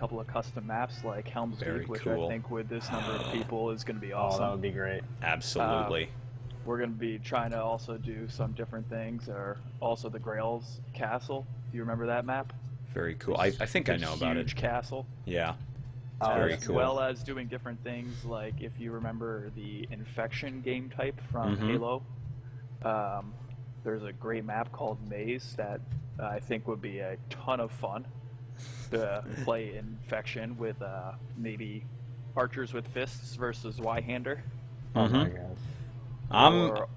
couple of custom maps like Helm's Very Deep, which cool. I think with this number of people is going to be Oh, awesome. that would be great. Absolutely. We're going to be trying to also do some different things, or also the Grail's Castle. Do you remember that map? Very cool. I think I know about it. Huge castle. Yeah. Oh, Very As cool. well as doing different things, like if you remember the Infection game type from Halo, there's a great map called Maze that I think would be a ton of fun to play Infection with maybe archers with fists versus Y-hander. Oh my god.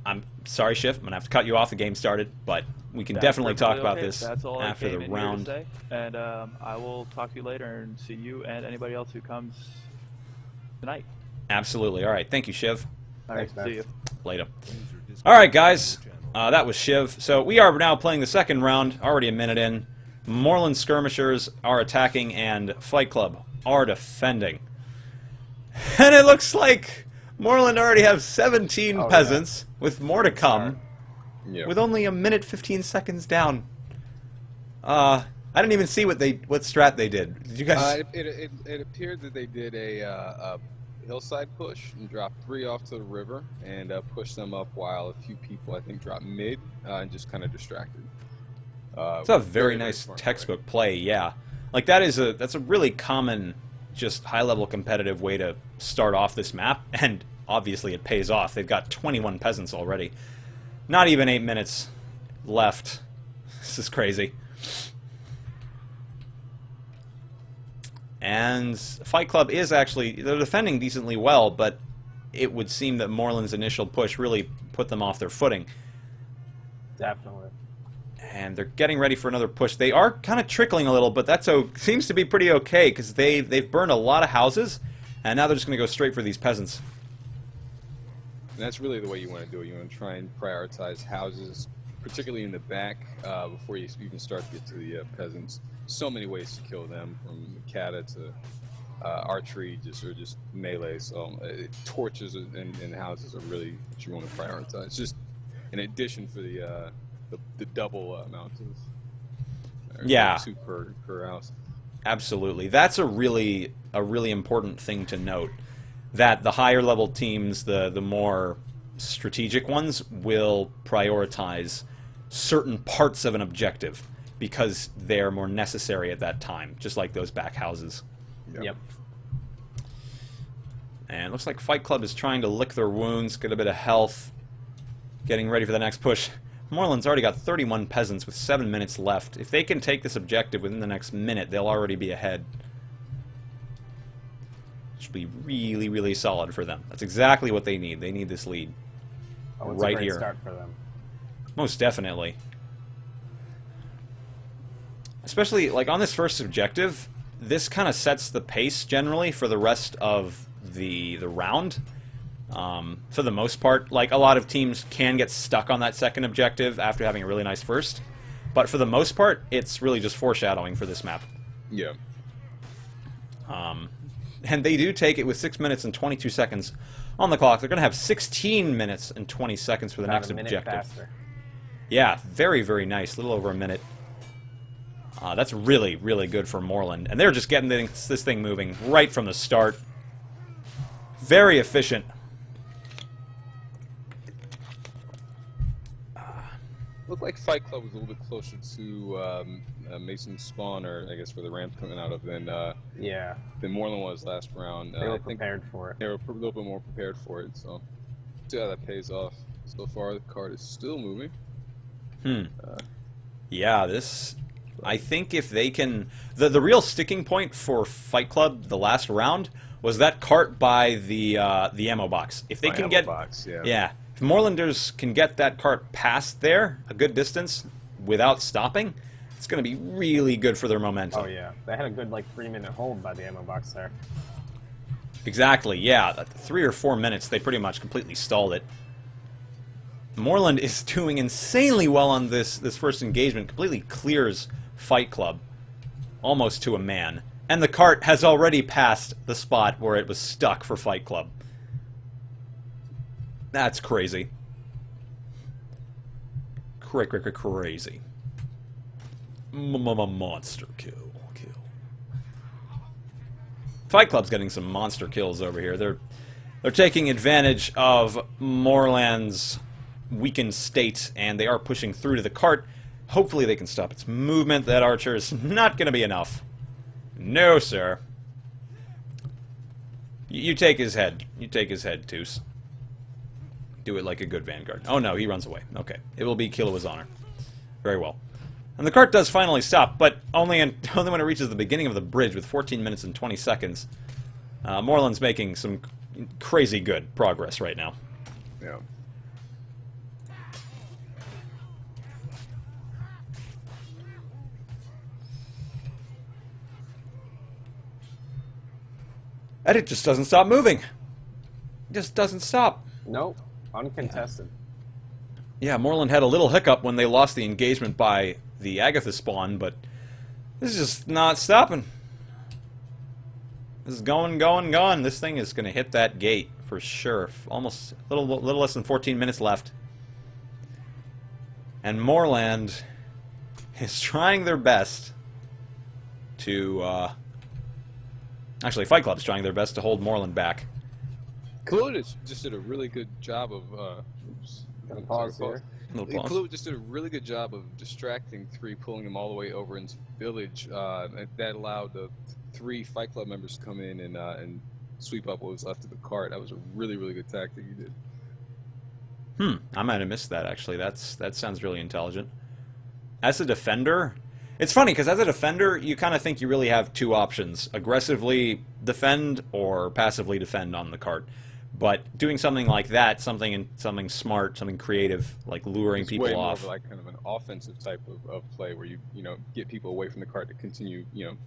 I'm sorry, Schiff. I'm gonna have to cut you off. The game started, but we can definitely talk about this That's all after I came the in round. Here to say. And I will talk to you later and see you and anybody else who comes tonight. Absolutely. All right. Thank you, Shiv. All right, Thanks, see you. Later. All right, guys. That was Shiv. So we are now playing the second round. Already a minute in. Moorland skirmishers are attacking, and Fight Club are defending. And it looks like Moorland already have 17 peasants, with more to come, with only a minute 15 seconds down. I didn't even see what strat they did. Did you guys? It appeared that they did a hillside push and dropped 3 off to the river and pushed them up, while a few people I think dropped mid and just kind of distracted. It's a very nice textbook play, yeah. Like that's a really common, just high-level competitive way to start off this map, and obviously it pays off. They've got 21 peasants already. Not even 8 minutes left. This is crazy. And Fight Club is actually, they're defending decently well, but it would seem that Moorland's initial push really put them off their footing. Definitely. And they're getting ready for another push. They are kind of trickling a little, but seems to be pretty okay, because they've burned a lot of houses, and now they're just going to go straight for these peasants. And that's really the way you want to do it. You want to try and prioritize houses, particularly in the back, before you even start to get to the peasants. So many ways to kill them, from kata to archery, just melee. So torches and houses are really what you want to prioritize. Just in addition for the double amount of 2 per house. Absolutely. That's a really important thing to note. That the higher level teams, the more strategic ones, will prioritize certain parts of an objective because they're more necessary at that time, just like those back houses. Yep. And it looks like Fight Club is trying to lick their wounds, get a bit of health, getting ready for the next push. Moorland's already got 31 peasants with 7 minutes left. If they can take this objective within the next minute, they'll already be ahead. Which will be really, really solid for them. That's exactly what they need. They need this lead. Oh, it's right a great here. start for them. Most definitely. Especially, like, on this first objective, this kind of sets the pace, generally, for the rest of the round. For the most part, like, a lot of teams can get stuck on that second objective after having a really nice first. But for the most part, it's really just foreshadowing for this map. Yeah. And they do take it with 6 minutes and 22 seconds on the clock. They're going to have 16 minutes and 20 seconds for the next objective. Faster. Yeah, very, very nice. A little over a minute. That's really, really good for Moorland. And they're just getting this thing moving right from the start. Very efficient. Looked like Fight Club was a little bit closer to Mason's spawn, or I guess where the ramp coming out of, than Moorland was last round. They were prepared for it. They were a little bit more prepared for it, so see how that pays off. So far, the card is still moving. Yeah, this... I think if they can... The real sticking point for Fight Club the last round was that cart by the ammo box. If they can get... box, yeah. If Moorlanders can get that cart past there, a good distance, without stopping, it's going to be really good for their momentum. Oh yeah, they had a good, like, 3-minute hold by the ammo box there. Exactly, yeah. 3 or 4 minutes, they pretty much completely stalled it. Moorland is doing insanely well on this first engagement. Completely clears Fight Club, almost to a man. And the cart has already passed the spot where it was stuck for Fight Club. That's crazy. Crazy. Monster kill. Fight Club's getting some monster kills over here. They're taking advantage of Moorland's weakened state, and they are pushing through to the cart. Hopefully they can stop its movement. That archer is not going to be enough. No, sir. You take his head. You take his head, Toos. Do it like a good vanguard. Oh no, he runs away. Okay. It will be Killua's honor. Very well. And the cart does finally stop, but only when it reaches the beginning of the bridge with 14 minutes and 20 seconds. Moorland's making some crazy good progress right now. Yeah. And it just doesn't stop moving. It just doesn't stop. Nope. Uncontested. Yeah, Moorland had a little hiccup when they lost the engagement by the Agatha spawn, but this is just not stopping. This is going, going, going. This thing is going to hit that gate for sure. Almost a little less than 14 minutes left. And Moorland is trying their best to... Actually, Fight Club's trying their best to hold Moorland back. Kalu just did a really good job of... oops. Gonna pause here. Kalu just did a really good job of distracting 3, pulling them all the way over into the village. That allowed the 3 Fight Club members to come in and sweep up what was left of the cart. That was a really, really good tactic you did. I might have missed that, actually. That sounds really intelligent. As a defender... It's funny, because as a defender, you kind of think you really have 2 options. Aggressively defend or passively defend on the cart. But doing something like that, something smart, something creative, like luring It's people way more off. of like kind of an offensive type of play where you get people away from the cart to continue,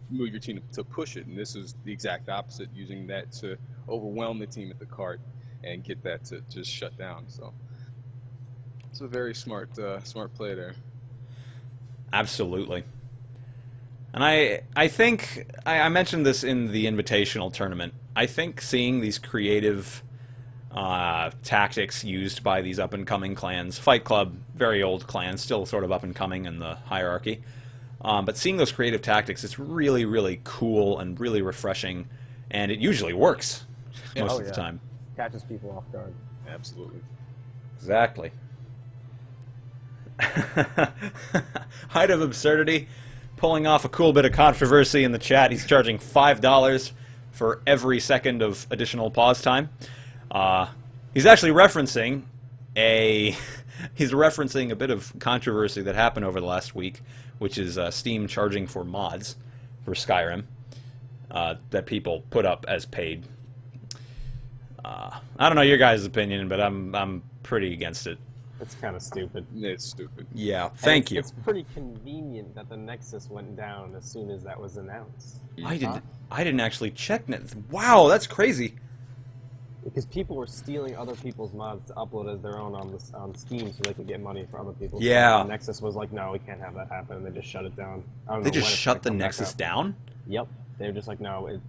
move your team to push it. And this is the exact opposite, using that to overwhelm the team at the cart and get that to just shut down. So it's a very smart play there. Absolutely. And I think, I mentioned this in the Invitational tournament, I think seeing these creative tactics used by these up-and-coming clans, Fight Club, very old clan, still sort of up-and-coming in the hierarchy, but seeing those creative tactics, it's really, really cool and really refreshing, and it usually works most of the time. Catches people off guard. Absolutely. Exactly. Height of absurdity. Pulling off a cool bit of controversy in the chat. He's charging $5 for every second of additional pause time. He's actually referencing a bit of controversy that happened over the last week, which is Steam charging for mods for Skyrim that people put up as paid. I don't know your guys' opinion, but I'm pretty against it. It's kind of stupid. It's stupid. Yeah, thank you. It's pretty convenient that the Nexus went down as soon as that was announced. I didn't actually check net. Wow, that's crazy. Because people were stealing other people's mods to upload as their own on Steam so they could get money for other people. Yeah. So Nexus was like, no, we can't have that happen, and they just shut it down. I don't They know just when it's shut the gonna come back Nexus up. down? Yep. They were just like, no,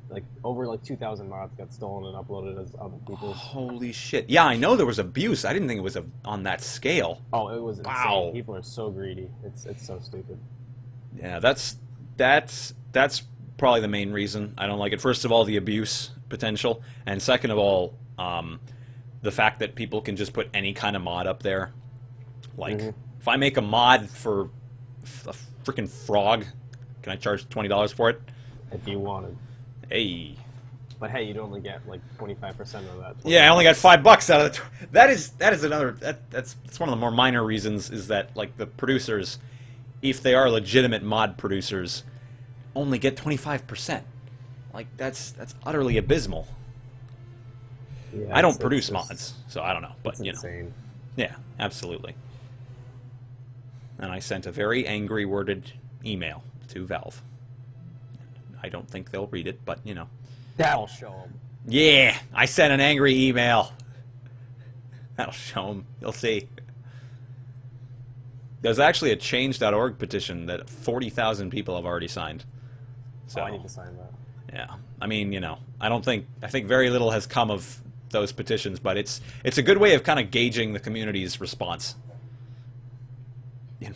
over 2,000 mods got stolen and uploaded as other people's. Holy shit. Yeah, I know there was abuse. I didn't think it was on that scale. Oh, it was insane. Wow. People are so greedy. It's so stupid. Yeah, that's probably the main reason I don't like it. First of all, the abuse potential, and second of all, the fact that people can just put any kind of mod up there. Like, if I make a mod for a freaking frog, can I charge $20 for it? If you wanted. Hey. But hey, you'd only get like 25% of that. Yeah, I only got $5 out of it. That is another. That's one of the more minor reasons, is that like the producers, if they are legitimate mod producers, only get 25%. Like that's utterly abysmal. Yeah, I don't it's produce just- mods, so I don't know. But It's insane. yeah, absolutely. And I sent a very angry worded email to Valve. I don't think they'll read it, but That'll show them. Yeah, I sent an angry email. That'll show them. You'll see. There's actually a change.org petition that 40,000 people have already signed. So I need to sign that. yeah, I mean, I think very little has come of those petitions, but it's a good way of kind of gauging the community's response.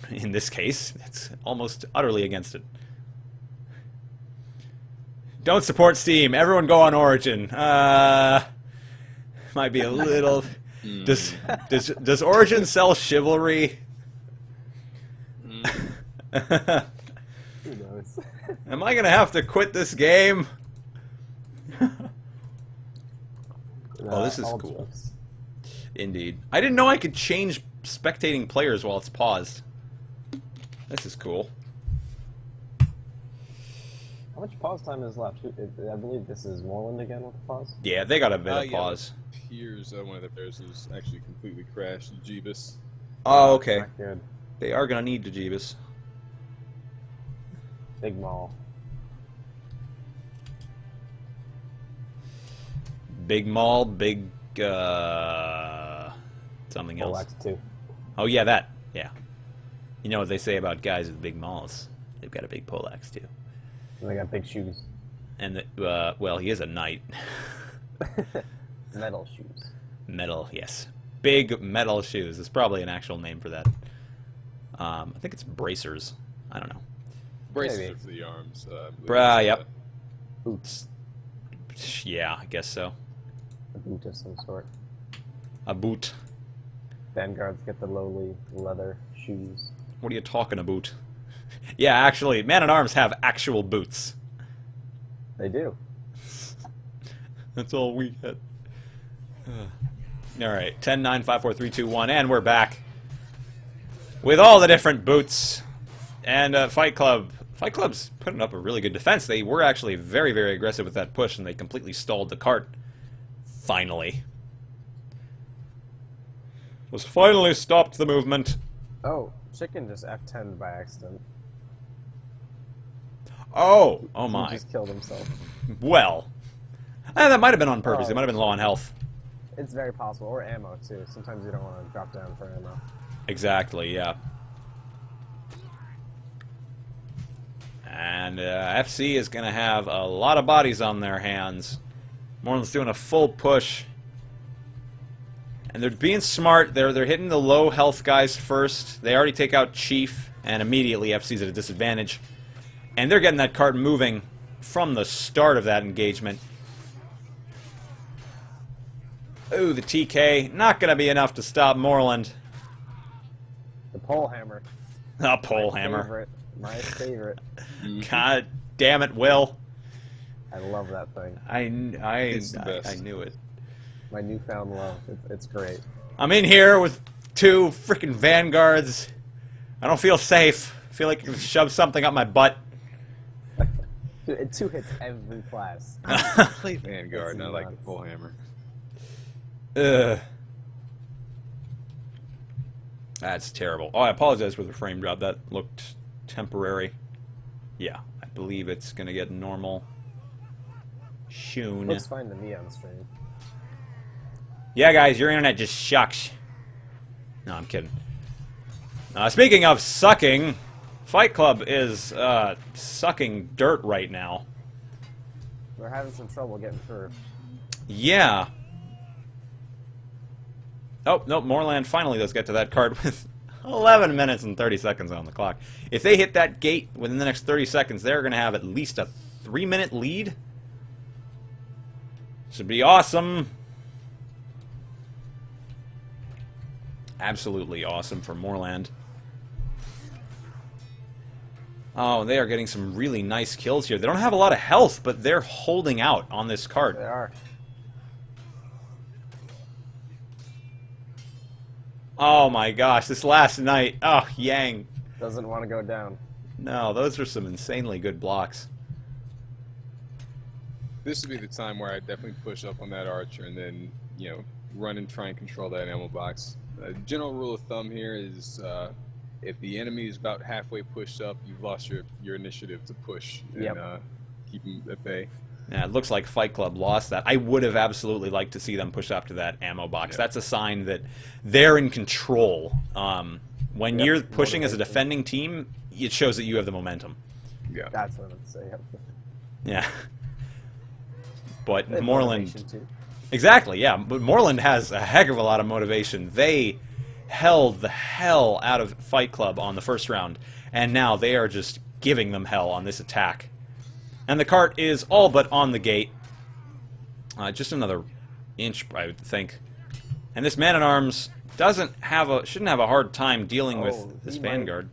In this case, it's almost utterly against it. Don't support Steam. Everyone go on Origin. Might be a little... Does Origin sell Chivalry? Who knows? Am I gonna have to quit this game? Oh, this is all cool. jokes. Indeed. I didn't know I could change spectating players while it's paused. This is cool. How much pause time is left? I believe this is Moorland again with the pause. Yeah, they got a bit of Yeah, pause. Here's one of the players who's actually completely crashed, Jeebus. Oh, okay. Not good. They are gonna need the Jeebus. Big Maul. Big Maul, big, something else. X 2. Oh, yeah, that. Yeah. You know what they say about guys with big mauls? They've got a big poleaxe, too. And they got big shoes. And, well, he is a knight. Metal shoes. Metal, yes. Big metal shoes. It's probably an actual name for that. I think it's bracers. I don't know. Braces Maybe. are for the arms. Yep. Boots. Yeah, I guess so. A boot of some sort. A boot. Vanguards get the lowly leather shoes. What are you talking about? Yeah, actually, Man-at-Arms have actual boots. They do. That's all we get. Alright, 10, 9, 5, 4, 3, 2, 1, and we're back. With all the different boots. And Fight Club. Fight Club's putting up a really good defense. They were actually very, very aggressive with that push, and they completely stalled the cart. Finally. Was finally stopped the movement. Oh, Chicken just F10'd by accident. Oh! Oh He my. just killed himself. Well. That might have been on purpose. Oh. He might have been low on health. It's very possible. Or ammo, too. Sometimes you don't want to drop down for ammo. Exactly, yeah. And FC is going to have a lot of bodies on their hands. Moorland's doing a full push. And they're being smart. They're hitting the low health guys first. They already take out Chief, and immediately FC's at a disadvantage. And they're getting that card moving from the start of that engagement. Ooh, the TK. Not going to be enough to stop Moorland. The pole hammer. A pole My hammer. favorite. My favorite. God damn it, Will. I love that thing. I the best. knew it. My newfound love. It's great. I'm in here with two freaking vanguards. I don't feel safe. I feel like I can shove something up my butt. Dude, it 2 hits every class. Play Vanguard, and I like the nuts. full hammer. Ugh. That's terrible. Oh, I apologize for the frame drop. That looked temporary. Yeah, I believe it's going to get normal. Soon. Looks fine to me on stream. Yeah, guys, your internet just sucks. No, I'm kidding. Speaking of sucking, Fight Club is sucking dirt right now. We're having some trouble getting through. Yeah. Oh, no, Moorland finally does get to that card with 11 minutes and 30 seconds on the clock. If they hit that gate within the next 30 seconds, they're going to have at least a 3-minute lead. Should be awesome. Absolutely awesome for Moorland. Oh, they are getting some really nice kills here. They don't have a lot of health, but they're holding out on this card. They are. Oh my gosh, this last night. Oh, Yang. Doesn't want to go down. No, those are some insanely good blocks. This would be the time where I definitely push up on that archer and then, run and try and control that ammo box. General rule of thumb here is if the enemy is about halfway pushed up, you've lost your initiative to push and keep them at bay. Yeah, it looks like Fight Club lost that. I would have absolutely liked to see them push up to that ammo box. Yeah. That's a sign that they're in control. When you're pushing as a motivation. defending team, it shows that you have the momentum. Yeah. That's what I'm going to say. Yep. Yeah. But They have Moorland... motivation, too. Exactly, yeah. But Moorland has a heck of a lot of motivation. They held the hell out of Fight Club on the first round, and now they are just giving them hell on this attack. And the cart is all but on the gate. Just another inch, I would think. And this man-at-arms shouldn't have a hard time dealing with this vanguard.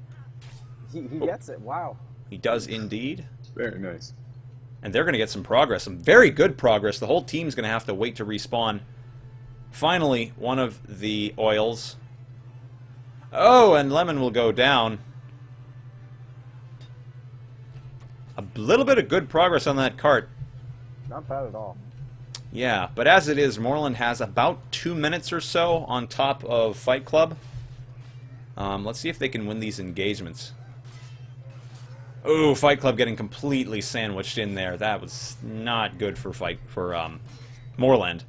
He gets it. Wow. He does indeed. Very nice. And they're going to get some progress, some very good progress. The whole team's going to have to wait to respawn. Finally, one of the oils. Oh, and Lemon will go down. A little bit of good progress on that cart. Not bad at all. Yeah, but as it is, Moorland has about 2 minutes or so on top of Fight Club. Let's see if they can win these engagements. Oh, Fight Club getting completely sandwiched in there. That was not good for Moorland.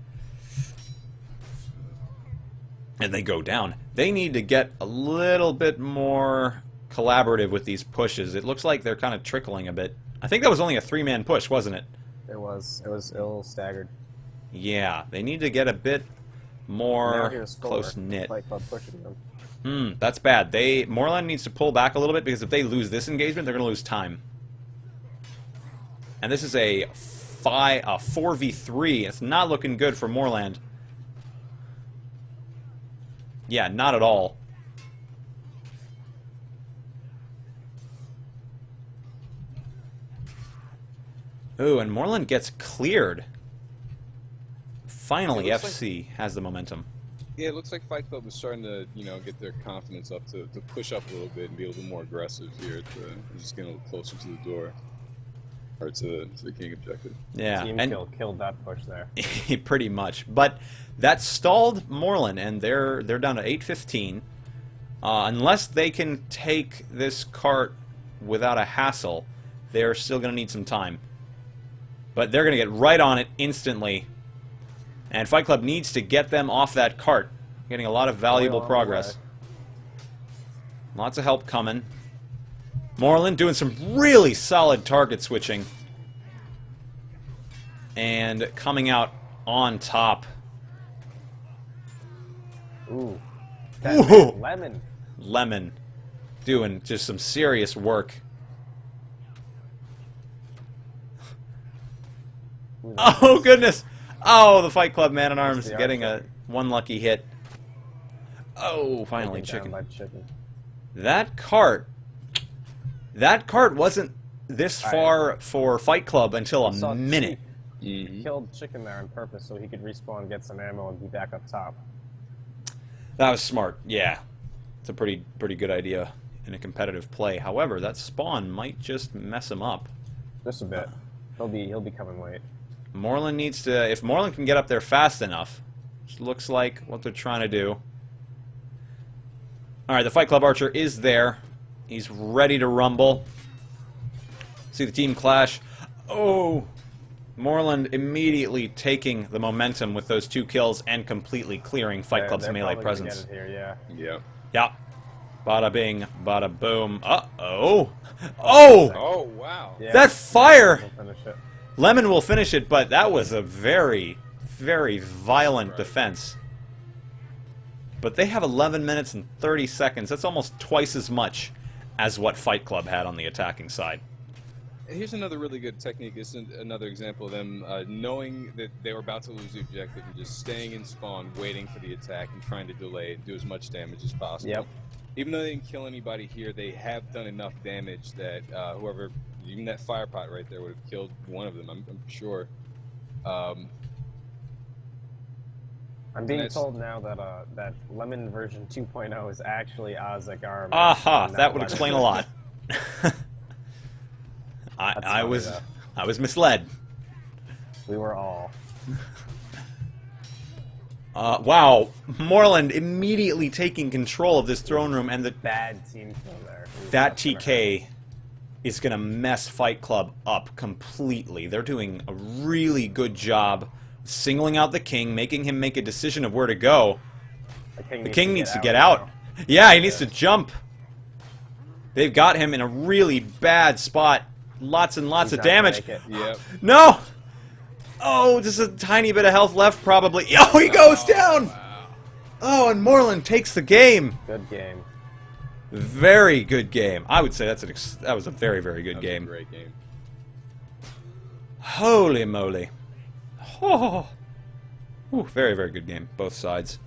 And they go down. They need to get a little bit more collaborative with these pushes. It looks like they're kind of trickling a bit. I think that was only a 3-man push, wasn't it? It was a little staggered. Yeah, they need to get a bit more close-knit. Fight Club pushing them. That's bad. Moorland needs to pull back a little bit, because if they lose this engagement, they're going to lose time. And this is a 4v3. It's not looking good for Moorland. Yeah, not at all. Ooh, and Moorland gets cleared. Finally, FC has the momentum. Yeah, it looks like Fight Club is starting to, get their confidence up to push up a little bit and be a little more aggressive here. Just getting a little closer to the door. Or to the king objective. Yeah, Team and kill killed that push there. pretty much. But that stalled Moorland, and they're down to 8:15. Unless they can take this cart without a hassle, they're still going to need some time. But they're going to get right on it instantly. And Fight Club needs to get them off that cart. Getting a lot of valuable progress. Lots of help coming. Moorland doing some really solid target switching. And coming out on top. Ooh. Ooh. Lemon. Lemon. Doing just some serious work. Oh, goodness. Oh, the Fight Club man-at-arms getting one lucky hit. Oh, finally, chicken. That cart wasn't this far for Fight Club until a minute. He killed Chicken there on purpose so he could respawn, get some ammo, and be back up top. That was smart, yeah. It's a pretty good idea in a competitive play. However, that spawn might just mess him up. Just a bit. He'll be coming late. Moorland needs to... If Moorland can get up there fast enough, which looks like what they're trying to do. Alright, the Fight Club Archer is there. He's ready to rumble. See the team clash. Oh! Moorland immediately taking the momentum with those 2 kills and completely clearing Fight Club's melee presence. Get it here, yeah. Yeah. Bada bing, bada boom. Uh-oh! Oh! Oh, wow. Yeah. That fire! We'll finish it. Lemon will finish it, but that was a very, very violent defense. But they have 11 minutes and 30 seconds. That's almost twice as much as what Fight Club had on the attacking side. Here's another really good technique. This is another example of them knowing that they were about to lose the objective and just staying in spawn, waiting for the attack and trying to delay it, do as much damage as possible. Yep. Even though they didn't kill anybody here, they have done enough damage that whoever, even that fire pot right there, would have killed one of them, I'm sure. I'm being told now that that Lemon version 2.0 is actually Ozzy Garm. Aha! That would explain a lot. I was misled. We were all. Wow, Moorland immediately taking control of this throne room, and the Bad team kill there. that TK is going to mess Fight Club up completely. They're doing a really good job singling out the king, making him make a decision of where to go. The king needs to get out. Yeah, he needs to jump. They've got him in a really bad spot. Lots and lots of damage. Yep. No! Oh, just a tiny bit of health left, probably. Oh, he goes down! Wow. Oh, and Moorland takes the game. Good game. Very good game. I would say that was a very, very good game. Great game. Holy moly. Oh. Ooh, very, very good game, both sides.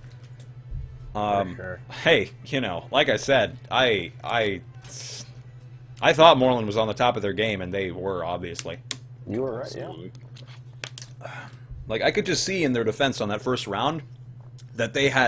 For sure. Hey, you know, like I said, I thought Moorland was on the top of their game, and they were, obviously. You were right, Absolutely. Like, I could just see in their defense on that first round that they had